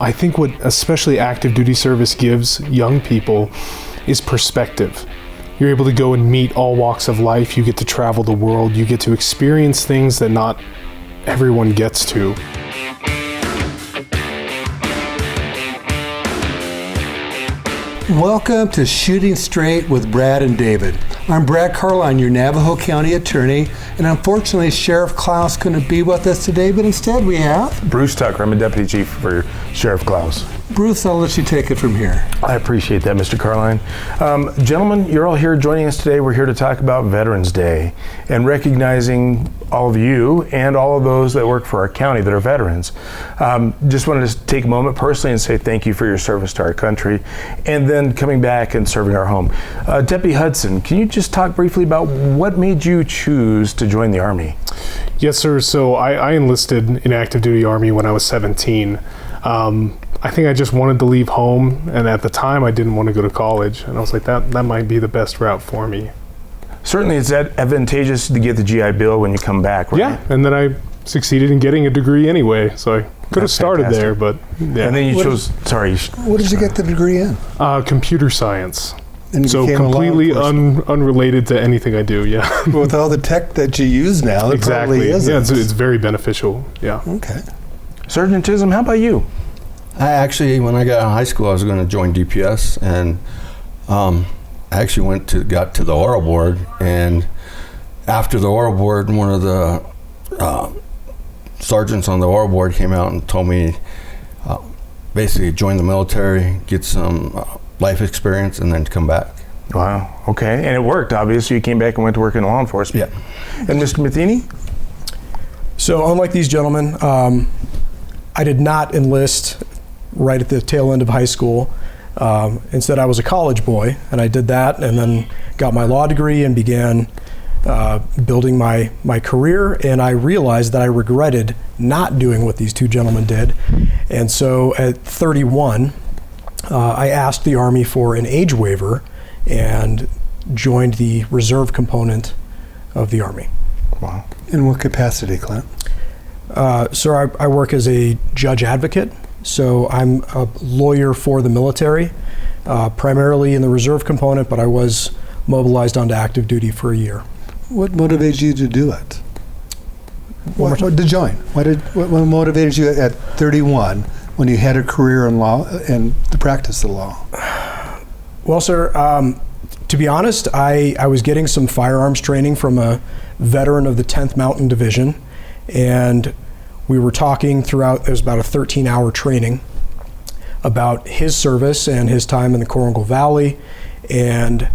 I think what especially active duty service gives young people is perspective. You're able to go and meet all walks of life. You get to travel the world. You get to experience things that not everyone gets to. Welcome to Shooting Straight with Brad and David. I'm Brad Carlyon, your Navajo County attorney, and unfortunately Sheriff Klaus couldn't be with us today, but instead we have Bruce Tucker. I'm a deputy chief for Sheriff Klaus. Bruce, I'll let you take it from here. I appreciate that, Mr. Carlyon. Gentlemen, you're all here joining us today. We're here to talk about Veterans Day and recognizing all of you and all of those that work for our county that are veterans. Just wanted to take a moment personally and say thank you for your service to our country and then coming back and serving our home. Deputy Hudson, can you just talk briefly about what made you choose to join the Army? Yes, sir. So I enlisted in active duty Army when I was 17. I think I just wanted to leave home, and at the time I didn't want to go to college, and I was like, that might be the best route for me. Certainly it's advantageous to get the GI Bill when you come back, right? Yeah, and then I succeeded in getting a degree anyway, so I could have started fantastic. there, but yeah. And then you chose, What did you get the degree in? Computer science. And you So became a law completely enforcement. unrelated to anything I do, yeah. With all the tech that you use now, it Exactly. probably isn't. Yeah, it's very beneficial, yeah. Okay. Sergeant Tism, how about you? I actually, when I got out of high school, I was going to join DPS, and I actually got to the oral board, and after the oral board, one of the sergeants on the oral board came out and told me basically join the military, get some life experience, and then come back. Wow, okay, and it worked, obviously. You came back and went to work in law enforcement. Yeah. And Mr. Matheny? So unlike these gentlemen, I did not enlist right at the tail end of high school. Instead, I was a college boy, and I did that and then got my law degree and began building my career, and I realized that I regretted not doing what these two gentlemen did. And so at 31, I asked the Army for an age waiver and joined the reserve component of the Army. Wow. In what capacity, Clint? So I work as a judge advocate. So I'm a lawyer for the military, primarily in the reserve component, but I was mobilized onto active duty for a year. What motivated you to do it? What to join? What motivated you at 31 when you had a career in law and the practice of law? Well, sir, to be honest, I was getting some firearms training from a veteran of the 10th Mountain Division, and we were talking throughout, it was about a 13-hour training about his service and his time in the Korongal Valley, and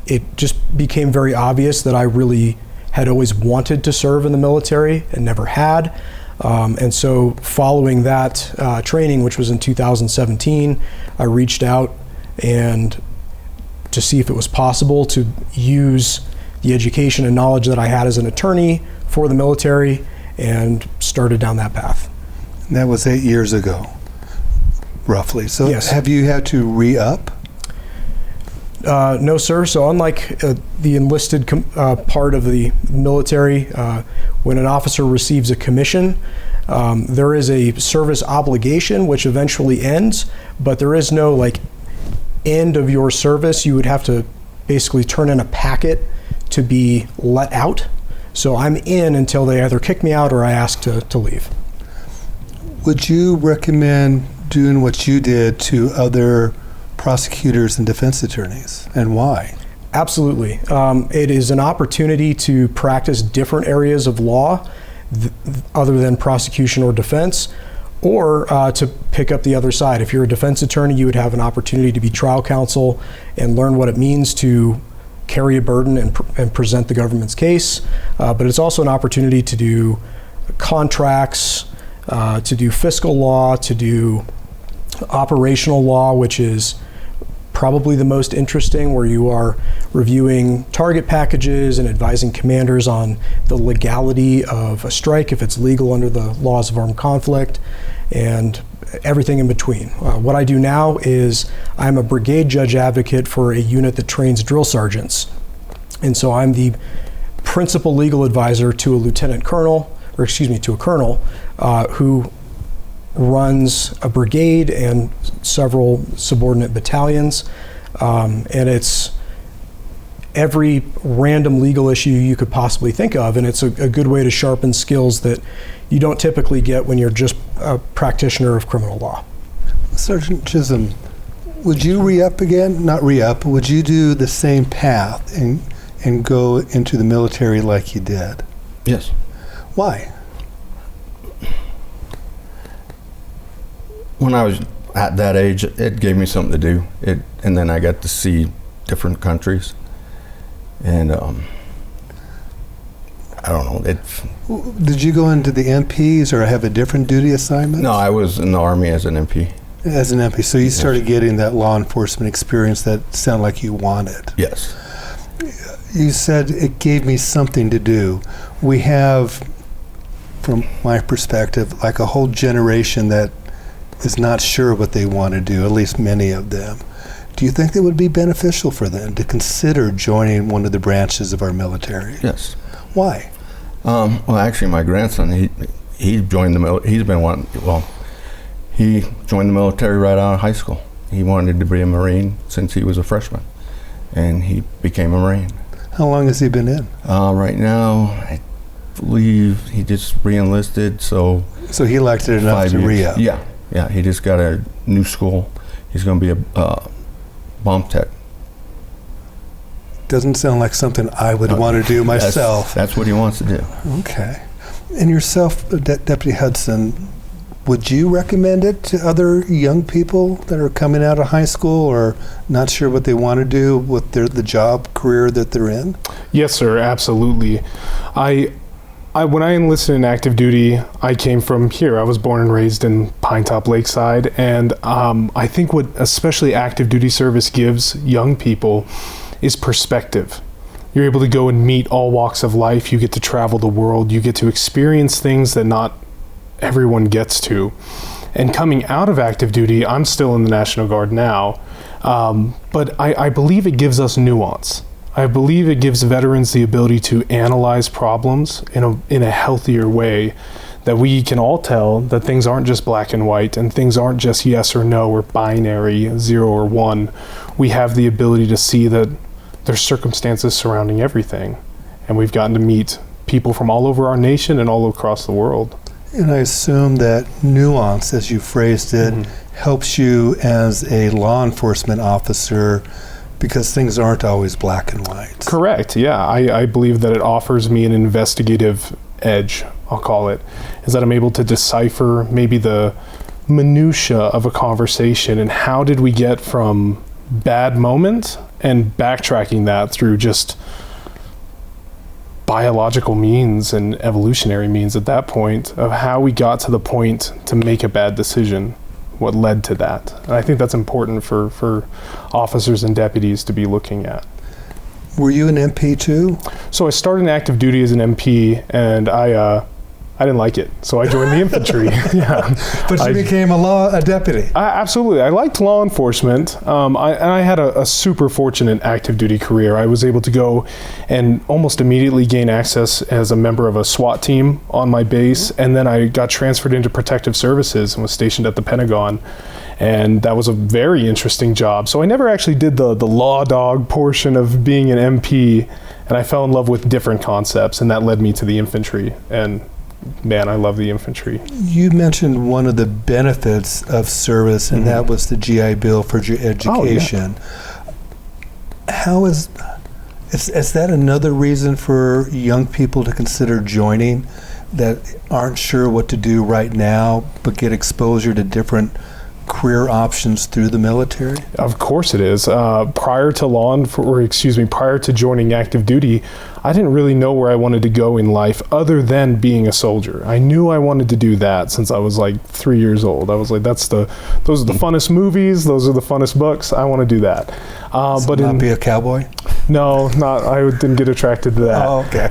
it just became very obvious that I really had always wanted to serve in the military and never had. And so following that training, which was in 2017, I reached out and to see if it was possible to use the education and knowledge that I had as an attorney for the military, and started down that path. And that was 8 years ago, roughly. So yes. Have you had to re-up? No, sir. So unlike the enlisted part of the military, when an officer receives a commission, there is a service obligation which eventually ends, but there is no end of your service. You would have to basically turn in a packet to be let out. So I'm in until they either kick me out or I ask to leave. Would you recommend doing what you did to other prosecutors and defense attorneys, and why? Absolutely. It is an opportunity to practice different areas of law other than prosecution or defense, or to pick up the other side. If you're a defense attorney, you would have an opportunity to be trial counsel and learn what it means to carry a burden and present the government's case. But it's also an opportunity to do contracts, to do fiscal law, to do operational law, which is probably the most interesting, where you are reviewing target packages and advising commanders on the legality of a strike, if it's legal under the laws of armed conflict, and everything in between. What I do now is I'm a brigade judge advocate for a unit that trains drill sergeants. And so I'm the principal legal advisor to a lieutenant colonel, or excuse me, to a colonel who runs a brigade and several subordinate battalions, and it's every random legal issue you could possibly think of, and it's a good way to sharpen skills that you don't typically get when you're just a practitioner of criminal law. Sergeant Chisholm, would you re-up again? Not re-up, would you do the same path and go into the military like you did? Yes. Why? When I was at that age, it gave me something to do. And then I got to see different countries. And I don't know. Did you go into the MPs or have a different duty assignment? No, I was in the Army as an MP. As an MP, so you started getting that law enforcement experience that sounded like you wanted. Yes. You said it gave me something to do. We have, from my perspective, like a whole generation that is not sure what they want to do, at least many of them. Do you think that would be beneficial for them to consider joining one of the branches of our military? Yes. Why? Well, actually, my grandson, he joined the military. He joined the military right out of high school. He wanted to be a Marine since he was a freshman, and he became a Marine. How long has he been in? Right now, I believe he just re-enlisted, so he liked it enough to re-up. Yeah. He just got a new school. He's going to be a bomb tech. Doesn't sound like something I would want to do myself. That's what he wants to do. Okay. And yourself, Deputy Hudson, would you recommend it to other young people that are coming out of high school or not sure what they want to do with the job career that they're in? Yes, sir, absolutely. When I enlisted in active duty, I came from here. I was born and raised in Pinetop Lakeside, and I think what especially active duty service gives young people is perspective. You're able to go and meet all walks of life. You get to travel the world. You get to experience things that not everyone gets to. And coming out of active duty, I'm still in the National Guard now, but I believe it gives us nuance. I believe it gives veterans the ability to analyze problems in a healthier way, that we can all tell that things aren't just black and white and things aren't just yes or no or binary, 0 or 1. We have the ability to see that there's circumstances surrounding everything. And we've gotten to meet people from all over our nation and all across the world. And I assume that nuance, as you phrased it, helps you as a law enforcement officer because things aren't always black and white. Correct, yeah. I believe that it offers me an investigative edge, I'll call it, is that I'm able to decipher maybe the minutia of a conversation and how did we get from bad moment and backtracking that through just biological means and evolutionary means at that point of how we got to the point to make a bad decision, what led to that. And I think that's important for officers and deputies to be looking at. Were you an MP too? So I started in active duty as an MP, and I didn't like it, so I joined the infantry. Yeah, but you became a deputy. Absolutely, I liked law enforcement. I had a super fortunate active duty career. I was able to go and almost immediately gain access as a member of a SWAT team on my base, and then I got transferred into protective services and was stationed at the Pentagon. And that was a very interesting job. So I never actually did the law dog portion of being an MP, and I fell in love with different concepts, and that led me to the infantry. And man, I love the infantry. You mentioned one of the benefits of service, and that was the GI Bill for your education. Oh, yeah. How is that another reason for young people to consider joining that aren't sure what to do right now, but get exposure to different career options through the military? Of course it is. Prior to joining active duty, I didn't really know where I wanted to go in life other than being a soldier. I knew I wanted to do that since I was like 3 years old. I was like, those are the funnest movies, those are the funnest books, I want to do that. But not be a cowboy? No, I didn't get attracted to that. Oh, okay.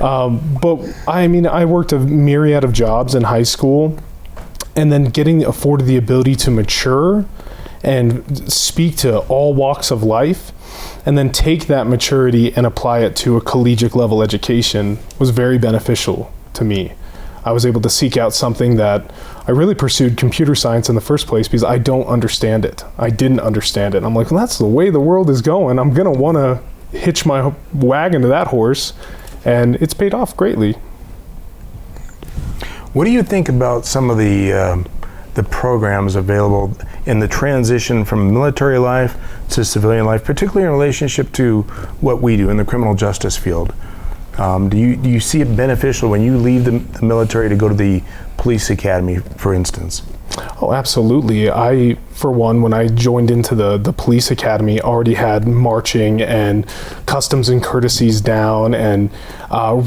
But I worked a myriad of jobs in high school, and then getting afforded the ability to mature and speak to all walks of life, and then take that maturity and apply it to a collegiate level education was very beneficial to me. I was able to seek out something that I really pursued computer science in the first place because I don't understand it. I didn't understand it. And I'm like, well, that's the way the world is going. I'm going to want to hitch my wagon to that horse. And it's paid off greatly. What do you think about some of the programs available in the transition from military life to civilian life, particularly in relationship to what we do in the criminal justice field? Do you see it beneficial when you leave the military to go to the police academy, for instance? Oh, absolutely. I, for one, when I joined into the police academy, already had marching and customs and courtesies down, and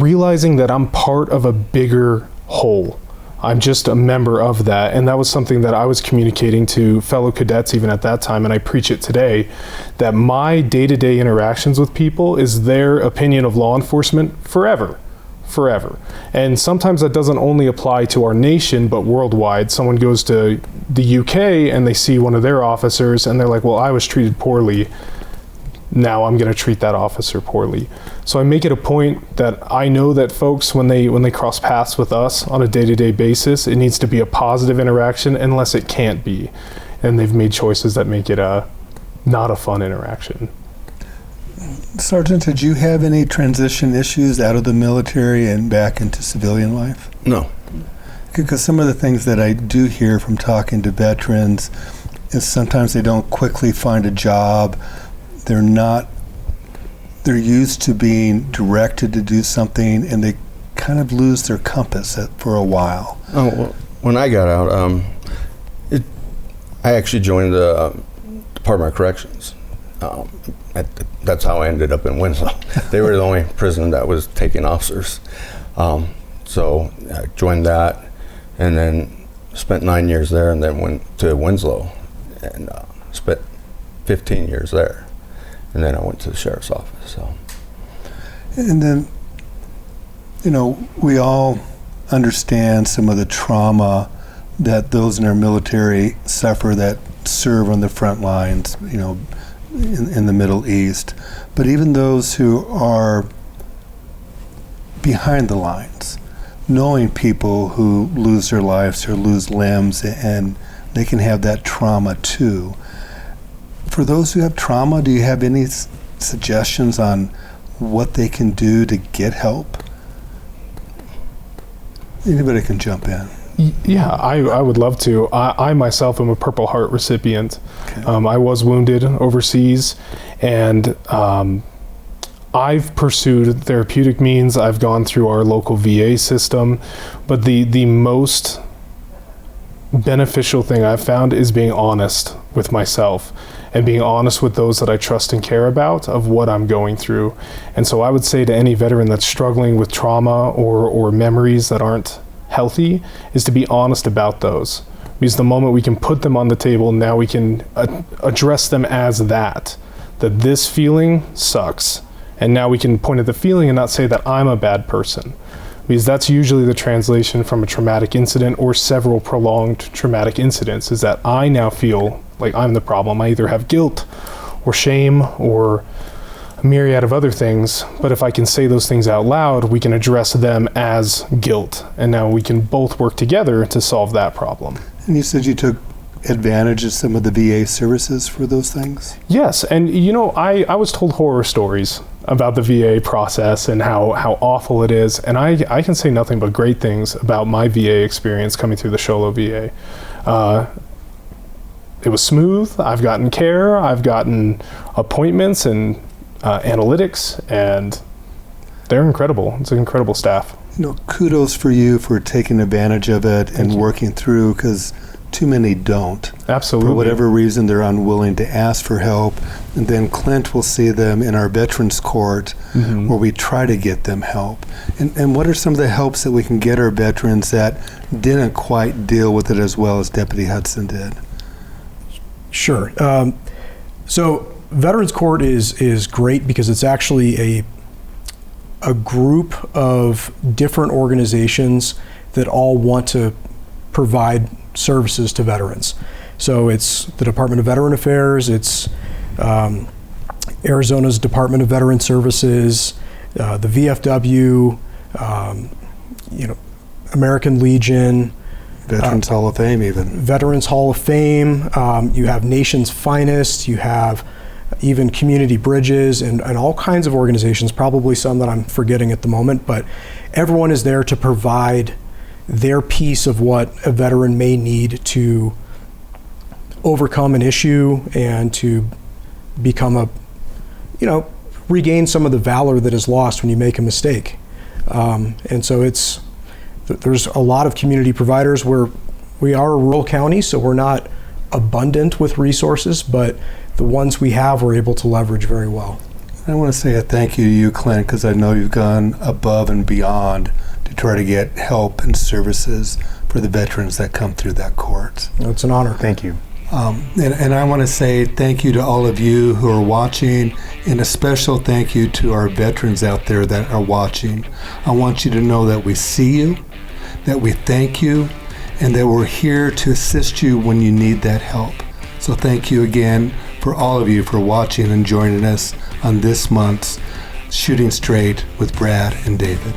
realizing that I'm part of a bigger whole. I'm just a member of that, and that was something that I was communicating to fellow cadets even at that time, and I preach it today, that my day-to-day interactions with people is their opinion of law enforcement forever. And sometimes that doesn't only apply to our nation, but worldwide. Someone goes to the UK and they see one of their officers and they're like, well, I was treated poorly. Now I'm going to treat that officer poorly. So I make it a point that I know that folks, when they cross paths with us on a day-to-day basis, it needs to be a positive interaction unless it can't be. And they've made choices that make it not a fun interaction. Sergeant, did you have any transition issues out of the military and back into civilian life? No. Because some of the things that I do hear from talking to veterans is sometimes they don't quickly find a job. They're used to being directed to do something, and they kind of lose their compass for a while. Oh, well, when I got out, I actually joined the Department of Corrections. That's how I ended up in Winslow. They were the only prison that was taking officers. So I joined that, and then spent 9 years there, and then went to Winslow, and spent 15 years there. And then I went to the sheriff's office. So. And then, we all understand some of the trauma that those in our military suffer that serve on the front lines, in the Middle East. But even those who are behind the lines, knowing people who lose their lives or lose limbs, and they can have that trauma too. For those who have trauma, do you have any suggestions on what they can do to get help? Anybody can jump in. Yeah, I would love to. I myself am a Purple Heart recipient. Okay. I was wounded overseas, and I've pursued therapeutic means. I've gone through our local VA system, but the most beneficial thing I've found is being honest with myself and being honest with those that I trust and care about of what I'm going through. And so I would say to any veteran that's struggling with trauma or memories that aren't healthy is to be honest about those. Because the moment we can put them on the table, now we can address them as that this feeling sucks. And now we can point at the feeling and not say that I'm a bad person. Because that's usually the translation from a traumatic incident or several prolonged traumatic incidents, is that I now feel like I'm the problem. I either have guilt or shame or a myriad of other things, but if I can say those things out loud, we can address them as guilt, and now we can both work together to solve that problem. And you said you took advantage of some of the VA services for those things? Yes, and I was told horror stories about the VA process and how awful it is, and I can say nothing but great things about my VA experience coming through the Sholo VA. It was smooth. I've gotten care, I've gotten appointments and analytics, and they're incredible. It's an incredible staff. Kudos for you for taking advantage of it and working through, because too many don't. Absolutely. For whatever reason, they're unwilling to ask for help. And then Clint will see them in our Veterans Court, where we try to get them help. And what are some of the helps that we can get our veterans that didn't quite deal with it as well as Deputy Hudson did? Sure. So Veterans Court is great because it's actually a group of different organizations that all want to provide services to veterans. So it's the Department of Veteran Affairs, it's Arizona's Department of Veteran Services, the VFW, American Legion, Veterans Hall of Fame even. Veterans Hall of Fame, you have Nation's Finest, you have even Community Bridges and all kinds of organizations, probably some that I'm forgetting at the moment, but everyone is there to provide their piece of what a veteran may need to overcome an issue and to become regain some of the valor that is lost when you make a mistake. And so there's a lot of community providers. We are a rural county, so we're not abundant with resources, but the ones we have, we're able to leverage very well. I want to say a thank you to you, Clint, because I know you've gone above and beyond to try to get help and services for the veterans that come through that court. It's an honor. Thank you. And I want to say thank you to all of you who are watching, and a special thank you to our veterans out there that are watching. I want you to know that we see you, that we thank you, and that we're here to assist you when you need that help. So thank you again for all of you for watching and joining us on this month's Shooting Straight with Brad and David.